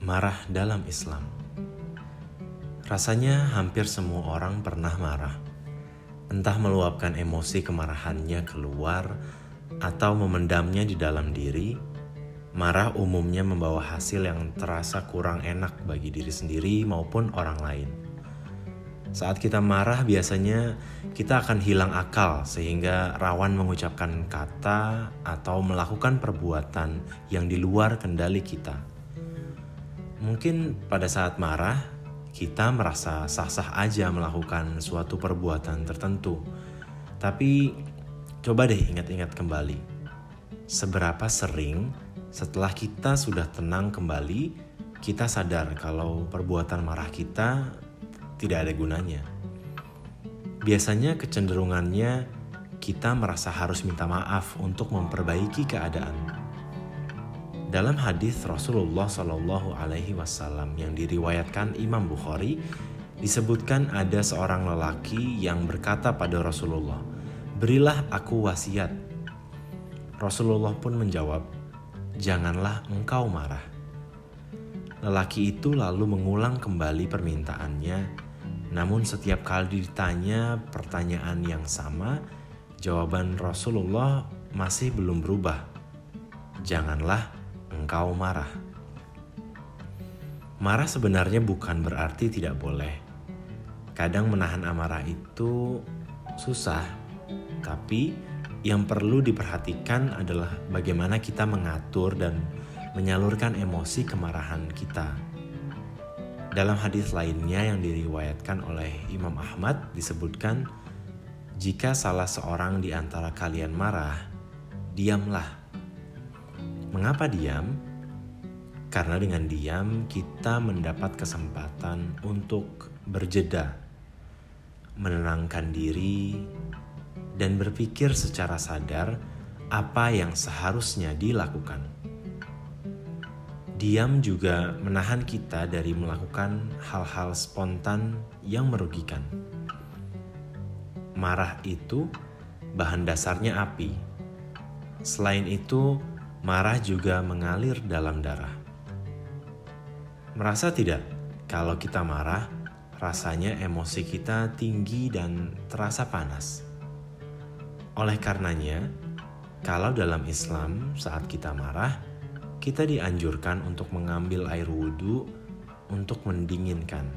Marah dalam Islam. Rasanya hampir semua orang pernah marah. Entah meluapkan emosi kemarahannya keluar atau memendamnya di dalam diri. Marah umumnya membawa hasil yang terasa kurang enak bagi diri sendiri maupun orang lain. Saat kita marah biasanya kita akan hilang akal sehingga rawan mengucapkan kata atau melakukan perbuatan yang di luar kendali kita. Mungkin pada saat marah, kita merasa sah-sah aja melakukan suatu perbuatan tertentu. Tapi coba deh ingat-ingat kembali. Seberapa sering setelah kita sudah tenang kembali, kita sadar kalau perbuatan marah kita tidak ada gunanya. Biasanya kecenderungannya kita merasa harus minta maaf untuk memperbaiki keadaan. Dalam hadis Rasulullah SAW yang diriwayatkan Imam Bukhari, disebutkan ada seorang lelaki yang berkata pada Rasulullah, "Berilah aku wasiat." Rasulullah pun menjawab, "Janganlah engkau marah." Lelaki itu lalu mengulang kembali permintaannya, namun setiap kali ditanya pertanyaan yang sama, jawaban Rasulullah masih belum berubah. Janganlah engkau marah. Marah sebenarnya bukan berarti tidak boleh. Kadang menahan amarah itu susah, tapi yang perlu diperhatikan adalah bagaimana kita mengatur dan menyalurkan emosi kemarahan kita. Dalam hadis lainnya yang diriwayatkan oleh Imam Ahmad disebutkan, jika salah seorang di antara kalian marah, diamlah. Mengapa diam? Karena dengan diam kita mendapat kesempatan untuk berjeda, menenangkan diri, dan berpikir secara sadar apa yang seharusnya dilakukan. Diam juga menahan kita dari melakukan hal-hal spontan yang merugikan. Marah itu bahan dasarnya api. Selain itu, marah juga mengalir dalam darah. Merasa tidak kalau kita marah, rasanya emosi kita tinggi dan terasa panas. Oleh karenanya, kalau dalam Islam saat kita marah, kita dianjurkan untuk mengambil air wudhu untuk mendinginkan.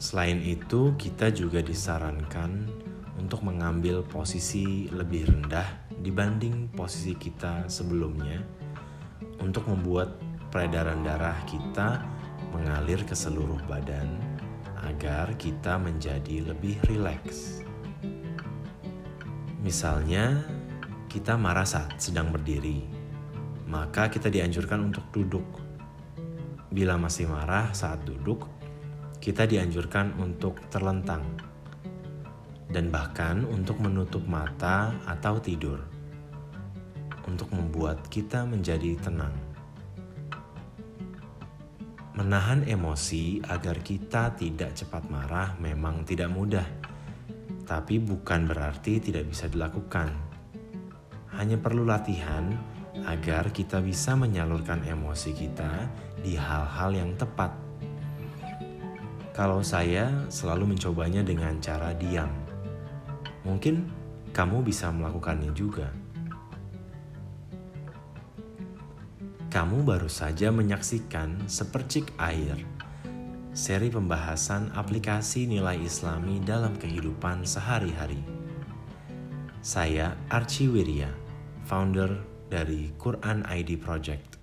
Selain itu, kita juga disarankan untuk mengambil posisi lebih rendah dibanding posisi kita sebelumnya untuk membuat peredaran darah kita mengalir ke seluruh badan agar kita menjadi lebih rileks. Misalnya, kita marah saat sedang berdiri, maka kita dianjurkan untuk duduk. Bila masih marah saat duduk, kita dianjurkan untuk terlentang dan bahkan untuk menutup mata atau tidur untuk membuat kita menjadi tenang. Menahan emosi agar kita tidak cepat marah memang tidak mudah, tapi bukan berarti tidak bisa dilakukan. Hanya perlu latihan agar kita bisa menyalurkan emosi kita di hal-hal yang tepat. Kalau saya selalu mencobanya dengan cara diam. Mungkin kamu bisa melakukannya juga. Kamu baru saja menyaksikan Sepercik Air, seri pembahasan aplikasi nilai Islami dalam kehidupan sehari-hari. Saya Archie Wirya, founder dari Quran ID Project.